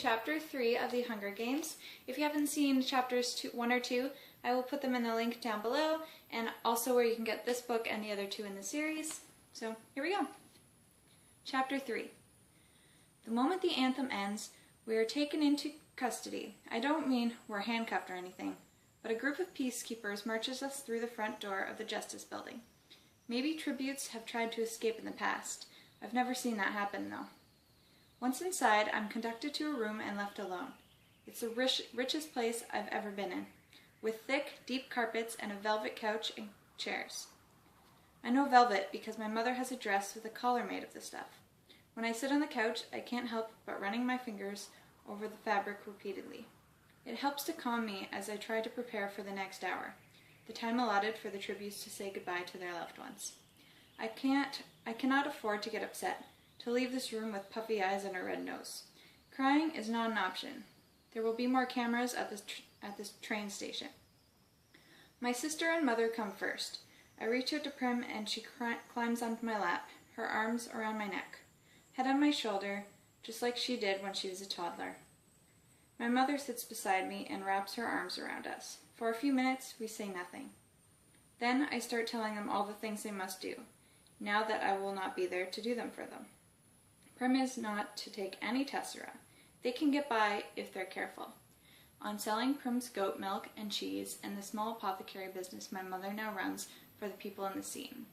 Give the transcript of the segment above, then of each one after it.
Chapter 3 of The Hunger Games. If you haven't seen chapters 1 or 2, I will put them in the link down below, and also where you can get this book and the other two in the series. So here we go. Chapter 3. The moment the anthem ends, we are taken into custody. I don't mean we're handcuffed or anything, but a group of peacekeepers marches us through the front door of the Justice Building. Maybe tributes have tried to escape in the past. I've never seen that happen, though. Once inside, I'm conducted to a room and left alone. It's the richest place I've ever been in, with thick, deep carpets and a velvet couch and chairs. I know velvet because my mother has a dress with a collar made of the stuff. When I sit on the couch, I can't help but running my fingers over the fabric repeatedly. It helps to calm me as I try to prepare for the next hour, the time allotted for the tributes to say goodbye to their loved ones. I cannot afford to get upset, to leave this room with puffy eyes and a red nose. Crying is not an option. There will be more cameras at this train station. My sister and mother come first. I reach out to Prim and she climbs onto my lap, her arms around my neck, head on my shoulder, just like she did when she was a toddler. My mother sits beside me and wraps her arms around us. For a few minutes, we say nothing. Then I start telling them all the things they must do, now that I will not be there to do them for them. Prim is not to take any tessera. They can get by if they're careful. On selling Prim's goat milk and cheese and the small apothecary business my mother now runs for the people in the scene.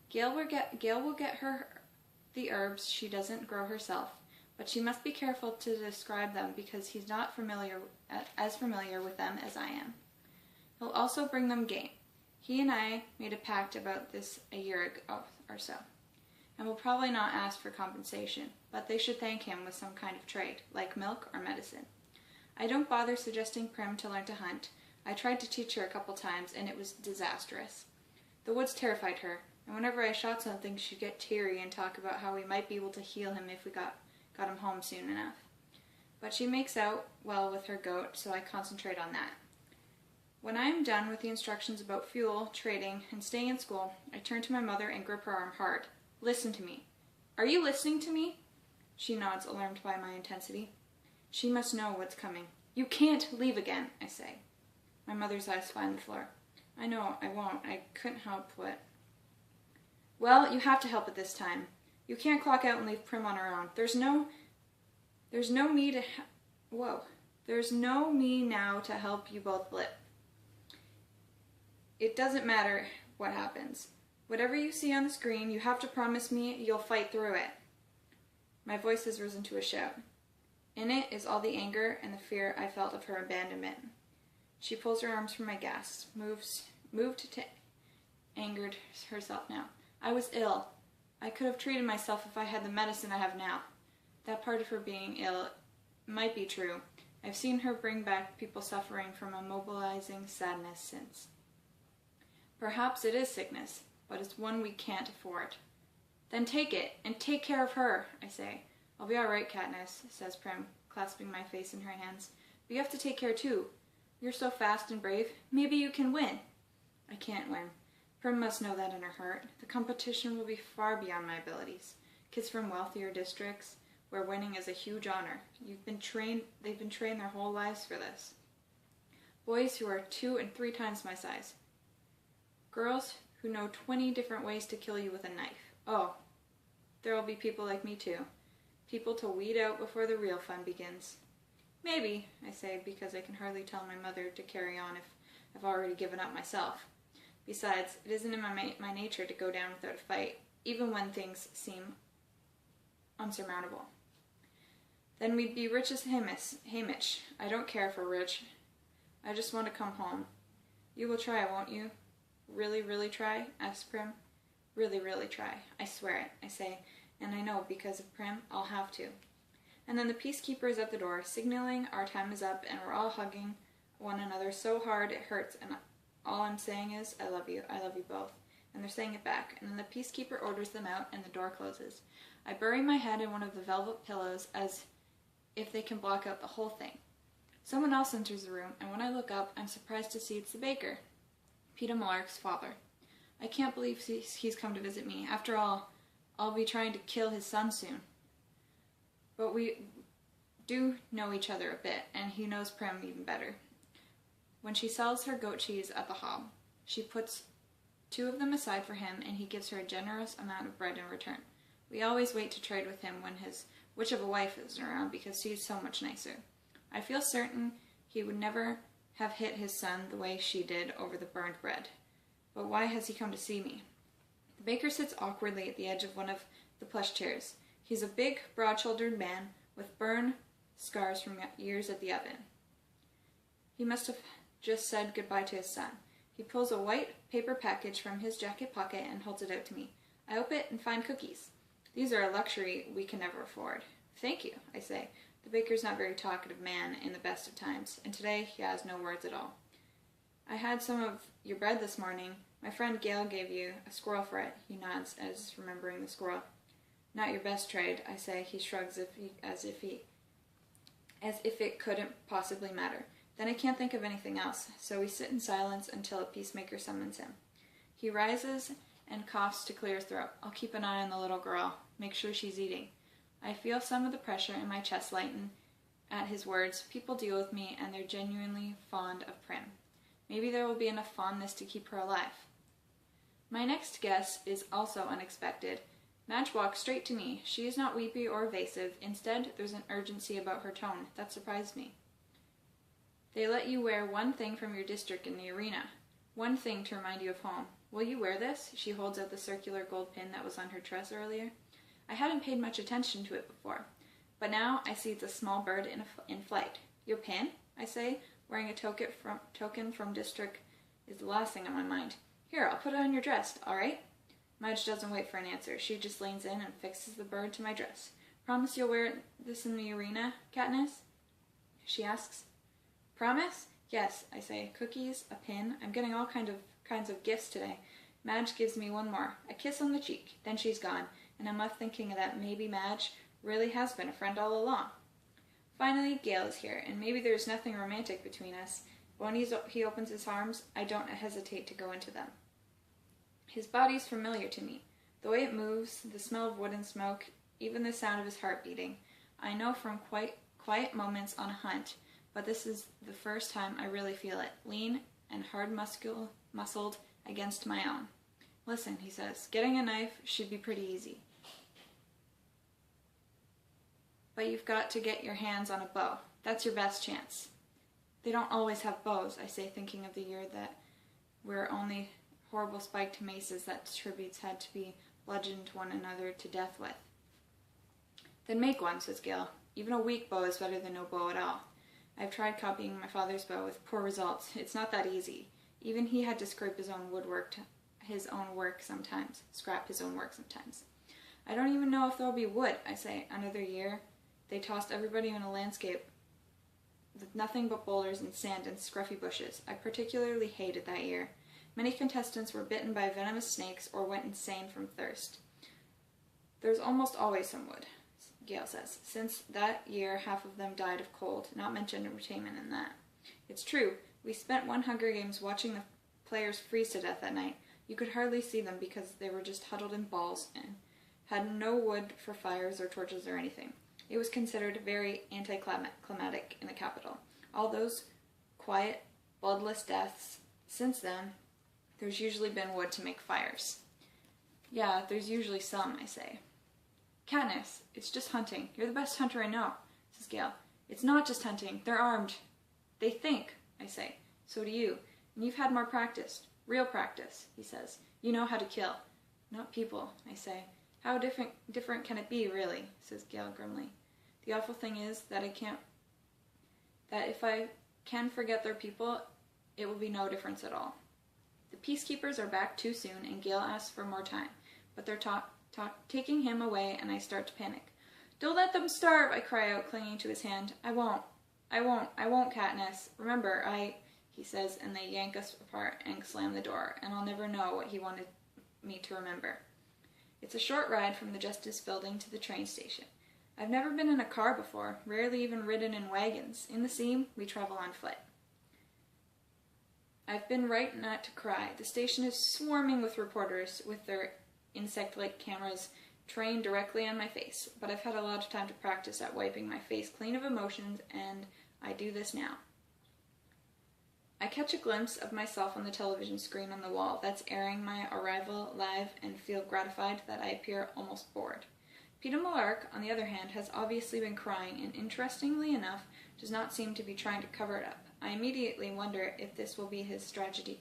Gail will get her the herbs she doesn't grow herself, but she must be careful to describe them because he's not as familiar with them as I am. He'll also bring them game. He and I made a pact about this a year ago or so, and will probably not ask for compensation, but they should thank him with some kind of trade, like milk or medicine. I don't bother suggesting Prim to learn to hunt. I tried to teach her a couple times, and it was disastrous. The woods terrified her, and whenever I shot something, she'd get teary and talk about how we might be able to heal him if we got him home soon enough. But she makes out well with her goat, so I concentrate on that. When I am done with the instructions about fuel, trading, and staying in school, I turn to my mother and grip her arm hard. Listen to me. Are you listening to me? She nods, alarmed by my intensity. She must know what's coming. You can't leave again, I say. My mother's eyes find the floor. I know, I won't. I couldn't help what. Well, you have to help at this time. You can't clock out and leave Prim on her own. There's no me now to help you both live. It doesn't matter what happens. Whatever you see on the screen, you have to promise me you'll fight through it. My voice has risen to a shout. In it is all the anger and the fear I felt of her abandonment. She pulls her arms from my gasp, moved to angered herself now. I was ill. I could have treated myself if I had the medicine I have now. That part of her being ill might be true. I've seen her bring back people suffering from immobilizing sadness since. Perhaps it is sickness, but it's one we can't afford. Then take it, and take care of her, I say. I'll be all right, Katniss, says Prim, clasping my face in her hands. But you have to take care too. You're so fast and brave. Maybe you can win. I can't win. Prim must know that in her heart. The competition will be far beyond my abilities. Kids from wealthier districts, where winning is a huge honor. They've been trained their whole lives for this. Boys who are 2 and 3 times my size. Girls who know 20 different ways to kill you with a knife. Oh, there will be people like me too. People to weed out before the real fun begins. Maybe, I say, because I can hardly tell my mother to carry on if I've already given up myself. Besides, it isn't in my nature to go down without a fight, even when things seem unsurmountable. Then we'd be rich as Haymitch. I don't care if we're rich. I just want to come home. You will try, won't you? Really, really try? Asks Prim. Really, really try. I swear it, I say, and I know because of Prim, I'll have to. And then the peacekeeper is at the door, signaling our time is up, and we're all hugging one another so hard it hurts, and all I'm saying is, I love you both. And they're saying it back, and then the peacekeeper orders them out, and the door closes. I bury my head in one of the velvet pillows as if they can block out the whole thing. Someone else enters the room, and when I look up, I'm surprised to see it's the baker, Peeta Mellark's father. I can't believe he's come to visit me. After all, I'll be trying to kill his son soon. But do know each other a bit, and he knows Prim even better. When she sells her goat cheese at the hob, she puts 2 of them aside for him, and he gives her a generous amount of bread in return. We always wait to trade with him when his witch of a wife isn't around, because she's so much nicer. I feel certain he would never have hit his son the way she did over the burned bread. But why has he come to see me? The baker sits awkwardly at the edge of one of the plush chairs. He's a big, broad-shouldered man with burn scars from years at the oven. He must have just said goodbye to his son. He pulls a white paper package from his jacket pocket and holds it out to me. I open it and find cookies. These are a luxury we can never afford. Thank you, I say. The baker's not a very talkative man in the best of times, and today he has no words at all. I had some of your bread this morning. My friend Gail gave you a squirrel for it. He nods, as remembering the squirrel. Not your best trade, I say. He shrugs as if it couldn't possibly matter. Then I can't think of anything else, so we sit in silence until a peacemaker summons him. He rises and coughs to clear his throat. I'll keep an eye on the little girl, make sure she's eating. I feel some of the pressure in my chest lighten at his words. People deal with me, and they're genuinely fond of Prim. Maybe there will be enough fondness to keep her alive. My next guess is also unexpected. Madge walks straight to me. She is not weepy or evasive. Instead, there's an urgency about her tone that surprised me. They let you wear one thing from your district in the arena. One thing to remind you of home. Will you wear this? She holds out the circular gold pin that was on her dress earlier. I hadn't paid much attention to it before, but now I see it's a small bird in flight. Your pin? I say, wearing a token from district is the last thing on my mind. Here, I'll put it on your dress, all right? Madge doesn't wait for an answer. She just leans in and fixes the bird to my dress. Promise you'll wear this in the arena, Katniss? She asks. Promise? Yes, I say. Cookies, a pin. I'm getting all kinds of gifts today. Madge gives me one more. A kiss on the cheek. Then she's gone, and I'm left thinking that maybe Madge really has been a friend all along. Finally, Gale is here, and maybe there's nothing romantic between us. When he opens his arms, I don't hesitate to go into them. His body's familiar to me. The way it moves, the smell of wood and smoke, even the sound of his heart beating. I know from quiet moments on a hunt, but this is the first time I really feel it, lean and hard-muscled against my own. Listen, he says, getting a knife should be pretty easy. But you've got to get your hands on a bow. That's your best chance. They don't always have bows, I say, thinking of the year that we're only horrible spiked maces that tributes had to be bludgeoned one another to death with. Then make one, says Gale. Even a weak bow is better than no bow at all. I've tried copying my father's bow with poor results. It's not that easy. Even he had to scrape his own work sometimes. I don't even know if there'll be wood, I say. Another year, they tossed everybody in a landscape with nothing but boulders and sand and scruffy bushes. I particularly hated that year. Many contestants were bitten by venomous snakes or went insane from thirst. There's almost always some wood, Gale says. Since that year, half of them died of cold, not mentioned entertainment in that. It's true. We spent one Hunger Games watching the players freeze to death that night. You could hardly see them because they were just huddled in balls and had no wood for fires or torches or anything. It was considered very anticlimactic in the capital. All those quiet, bloodless deaths. Since then, there's usually been wood to make fires. Yeah, there's usually some, I say. Katniss, it's just hunting. You're the best hunter I know, says Gale. It's not just hunting. They're armed. They think, I say. So do you. And you've had more practice. Real practice, he says. You know how to kill. Not people, I say. How different can it be, really, says Gale grimly. The awful thing is that if I can forget their people, it will be no difference at all. The peacekeepers are back too soon, and Gale asks for more time, but they're taking him away, and I start to panic. Don't let them starve, I cry out, clinging to his hand. I won't, Katniss. Remember, he says, and they yank us apart and slam the door, and I'll never know what he wanted me to remember. It's a short ride from the Justice Building to the train station. I've never been in a car before, rarely even ridden in wagons. In the Seam, we travel on foot. I've been right not to cry. The station is swarming with reporters with their insect-like cameras train directly on my face, but I've had a lot of time to practice at wiping my face clean of emotions, and I do this now. I catch a glimpse of myself on the television screen on the wall that's airing my arrival live and feel gratified that I appear almost bored. Peeta Mellark, on the other hand, has obviously been crying and, interestingly enough, does not seem to be trying to cover it up. I immediately wonder if this will be his strategy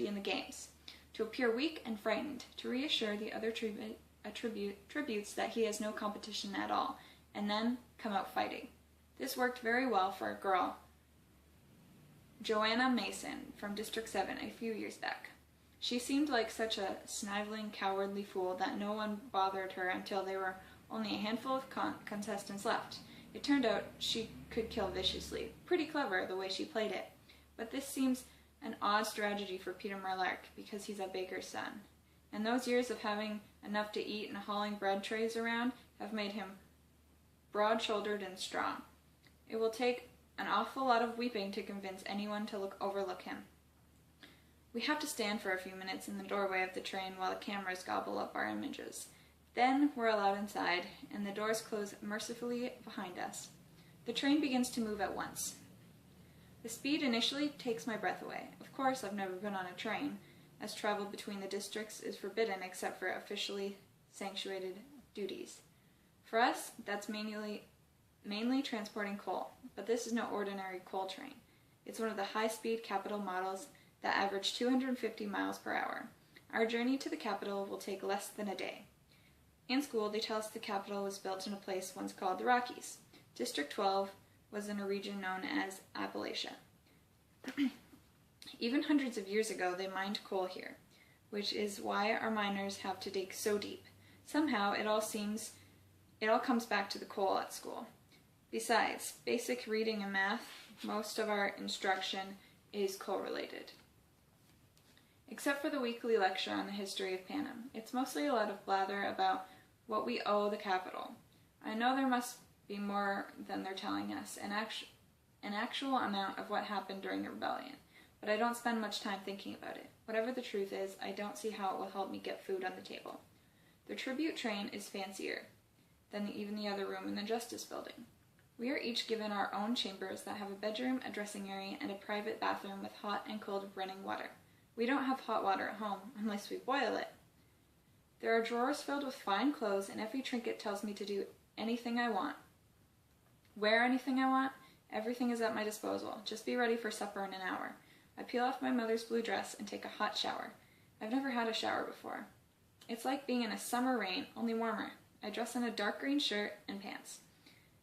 in the games. To appear weak and frightened, to reassure the other tributes that he has no competition at all, and then come out fighting. This worked very well for a girl, Joanna Mason, from District 7 a few years back. She seemed like such a sniveling, cowardly fool that no one bothered her until there were only a handful of contestants left. It turned out she could kill viciously. Pretty clever, the way she played it. But this seems an odd strategy for Peeta Mellark, because he's a baker's son. And those years of having enough to eat and hauling bread trays around have made him broad-shouldered and strong. It will take an awful lot of weeping to convince anyone to overlook him. We have to stand for a few minutes in the doorway of the train while the cameras gobble up our images. Then we're allowed inside, and the doors close mercifully behind us. The train begins to move at once. The speed initially takes my breath away. Of course, I've never been on a train, as travel between the districts is forbidden except for officially sanctioned duties. For us, that's mainly transporting coal, but this is no ordinary coal train. It's one of the high-speed capital models that average 250 miles per hour. Our journey to the capital will take less than a day. In school, they tell us the capital was built in a place once called the Rockies. District 12 was in a region known as Appalachia. Even hundreds of years ago, they mined coal here, which is why our miners have to dig so deep. Somehow, it all comes back to the coal at school. Besides basic reading and math, most of our instruction is coal-related. Except for the weekly lecture on the history of Panem. It's mostly a lot of blather about what we owe the capital. I know there must be more than they're telling us, an actual amount of what happened during the rebellion, but I don't spend much time thinking about it. Whatever the truth is, I don't see how it will help me get food on the table. The tribute train is fancier than even the other room in the Justice Building. We are each given our own chambers that have a bedroom, a dressing area, and a private bathroom with hot and cold running water. We don't have hot water at home, unless we boil it. There are drawers filled with fine clothes, and every trinket tells me to do anything I want. Wear anything I want. Everything is at my disposal. Just be ready for supper in an hour. I peel off my mother's blue dress and take a hot shower. I've never had a shower before. It's like being in a summer rain, only warmer. I dress in a dark green shirt and pants.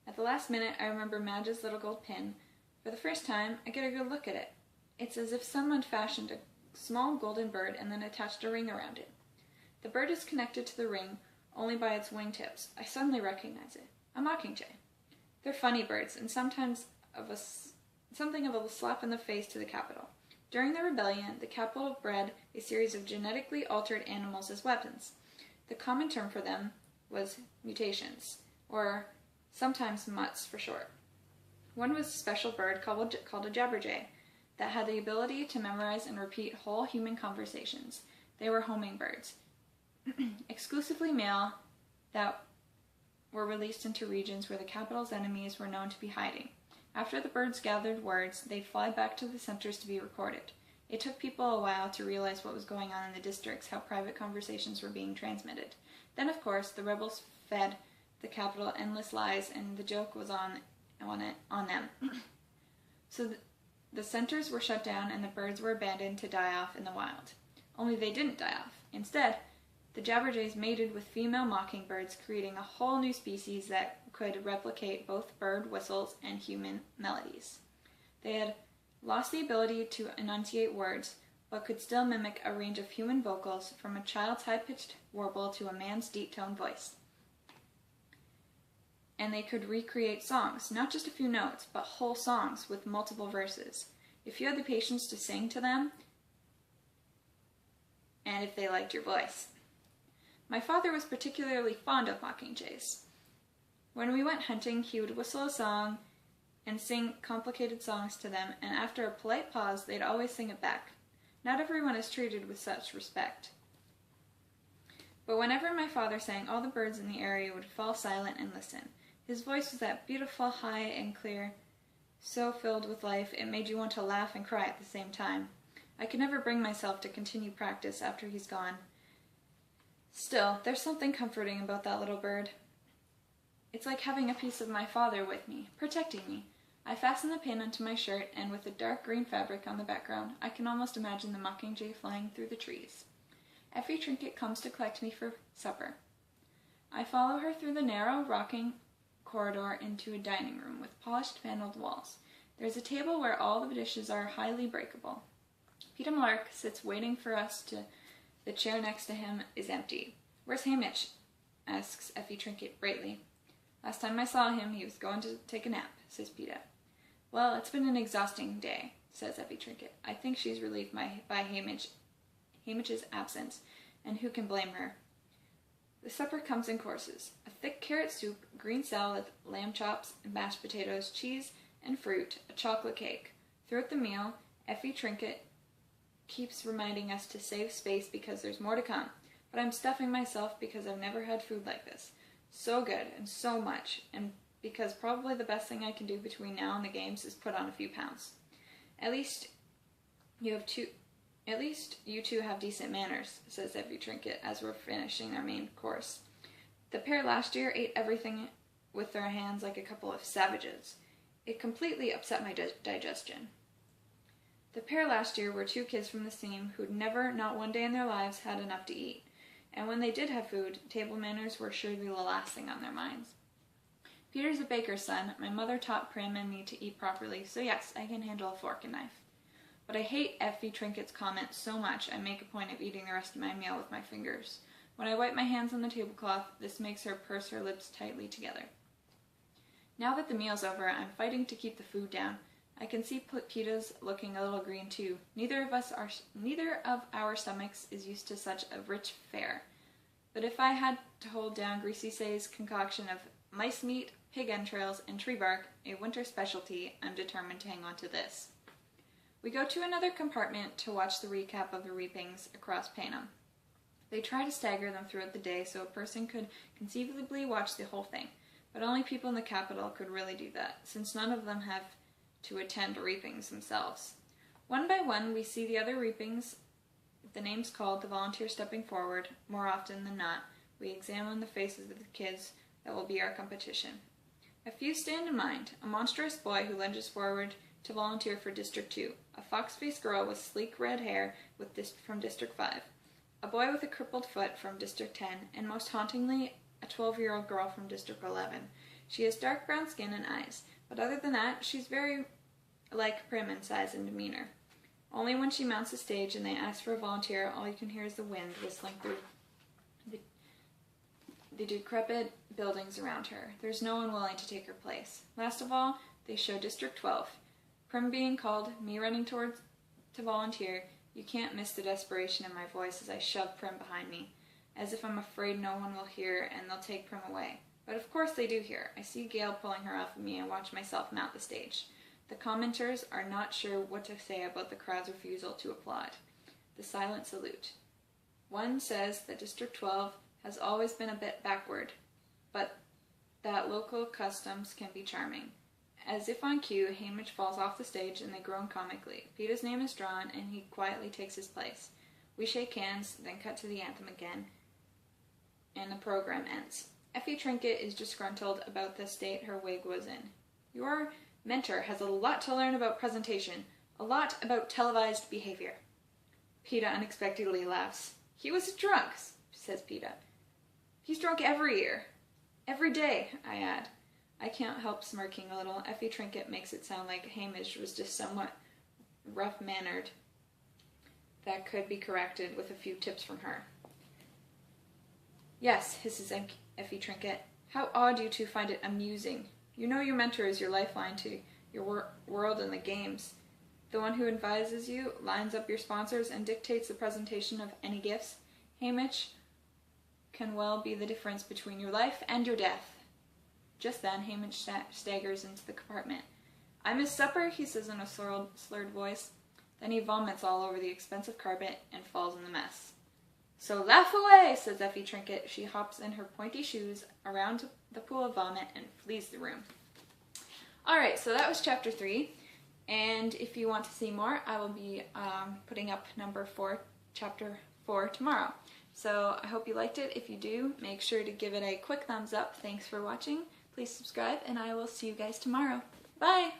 At the last minute, I remember Madge's little gold pin. For the first time, I get a good look at it. It's as if someone fashioned a small golden bird and then attached a ring around it. The bird is connected to the ring only by its wingtips. I suddenly recognize it. A mockingjay. They're funny birds, and something of a slap in the face to the capital. During the rebellion, the capital bred a series of genetically altered animals as weapons. The common term for them was mutations, or sometimes mutts for short. One was a special bird called a jabberjay that had the ability to memorize and repeat whole human conversations. They were homing birds, exclusively male, that were released into regions where the capital's enemies were known to be hiding. After the birds gathered words, they'd fly back to the centers to be recorded. It took people a while to realize what was going on in the districts, how private conversations were being transmitted. Then, of course, the rebels fed the capital endless lies, and the joke was on them. So the centers were shut down, and the birds were abandoned to die off in the wild. Only they didn't die off. Instead, the jabberjays mated with female mockingbirds, creating a whole new species that could replicate both bird whistles and human melodies. They had lost the ability to enunciate words, but could still mimic a range of human vocals, from a child's high-pitched warble to a man's deep-toned voice. And they could recreate songs, not just a few notes, but whole songs with multiple verses, if you had the patience to sing to them, and if they liked your voice. My father was particularly fond of mockingjays. When we went hunting, he would whistle a song and sing complicated songs to them, and after a polite pause, they'd always sing it back. Not everyone is treated with such respect. But whenever my father sang, all the birds in the area would fall silent and listen. His voice was that beautiful, high and clear, so filled with life, it made you want to laugh and cry at the same time. I could never bring myself to continue practice after he's gone. Still, there's something comforting about that little bird. It's like having a piece of my father with me, protecting me. I fasten the pin onto my shirt, and with the dark green fabric on the background, I can almost imagine the mockingjay flying through the trees. Effie Trinket comes to collect me for supper. I follow her through the narrow, rocking corridor into a dining room with polished paneled walls. There's a table where all the dishes are highly breakable. Peter Malark sits waiting for us. The chair next to him is empty. "Where's Hamish?" asks Effie Trinket brightly. "Last time I saw him, he was going to take a nap," says Peter. "Well, it's been an exhausting day," says Effie Trinket. I think she's relieved by Hamish's absence, and who can blame her? The supper comes in courses. A thick carrot soup, green salad, lamb chops, mashed potatoes, cheese, and fruit, a chocolate cake. Throughout the meal, Effie Trinket keeps reminding us to save space because there's more to come. But I'm stuffing myself because I've never had food like this. So good and so much, and because probably the best thing I can do between now and the games is put on a few pounds. At least you two have decent manners, says Effie Trinket as we're finishing our main course. The pair last year ate everything with their hands like a couple of savages. It completely upset my digestion. The pair last year were two kids from the seam who'd never, not one day in their lives, had enough to eat. And when they did have food, table manners were surely the last thing on their minds. Peter's a baker's son. My mother taught Prim and me to eat properly, so yes, I can handle a fork and knife. But I hate Effie Trinket's comment so much I make a point of eating the rest of my meal with my fingers. When I wipe my hands on the tablecloth, this makes her purse her lips tightly together. Now that the meal's over, I'm fighting to keep the food down. I can see Peeta's looking a little green too. Neither of our stomachs is used to such a rich fare. But if I had to hold down Greasy Say's concoction of mice meat, pig entrails, and tree bark, a winter specialty, I'm determined to hang on to this. We go to another compartment to watch the recap of the reapings across Panem. They try to stagger them throughout the day so a person could conceivably watch the whole thing, but only people in the capital could really do that, since none of them have to attend reapings themselves. One by one, we see the other reapings, the names called, the volunteers stepping forward. More often than not, we examine the faces of the kids that will be our competition. A few stand in mind: a monstrous boy who lunges forward to volunteer for District 2, a fox-faced girl with sleek red hair from District 5, a boy with a crippled foot from District 10, and most hauntingly, a 12-year-old girl from District 11. She has dark brown skin and eyes, but other than that, she's very like Prim in size and demeanor. Only when she mounts the stage and they ask for a volunteer, all you can hear is the wind whistling through the decrepit buildings around her. There's no one willing to take her place. Last of all, they show District 12. Prim being called, me running towards to volunteer. You can't miss the desperation in my voice as I shove Prim behind me, as if I'm afraid no one will hear and they'll take Prim away. But of course they do hear. I see Gail pulling her off of me and watch myself mount the stage. The commenters are not sure what to say about the crowd's refusal to applaud. The silent salute. One says that District 12 has always been a bit backward, but that local customs can be charming. As if on cue, Hamish falls off the stage and they groan comically. Peeta's name is drawn and he quietly takes his place. We shake hands, then cut to the anthem again, and the program ends. Effie Trinket is disgruntled about the state her wig was in. Your mentor has a lot to learn about presentation, a lot about televised behavior. Peeta unexpectedly laughs. He was drunk, says Peeta. He's drunk every year. Every day, I add. I can't help smirking a little. Effie Trinket makes it sound like Hamish was just somewhat rough-mannered. That could be corrected with a few tips from her. Yes, hisses Effie Trinket. How odd you two find it amusing. You know your mentor is your lifeline to your world and the games. The one who advises you, lines up your sponsors, and dictates the presentation of any gifts. Hamish can well be the difference between your life and your death. Just then, Hamish staggers into the compartment. I miss supper, he says in a slurred voice. Then he vomits all over the expensive carpet and falls in the mess. So laugh away, says Effie Trinket. She hops in her pointy shoes around the pool of vomit and flees the room. Alright, so that was chapter 3. And if you want to see more, I will be putting up chapter 4 tomorrow. So I hope you liked it. If you do, make sure to give it a quick thumbs up. Thanks for watching. Please subscribe, and I will see you guys tomorrow. Bye!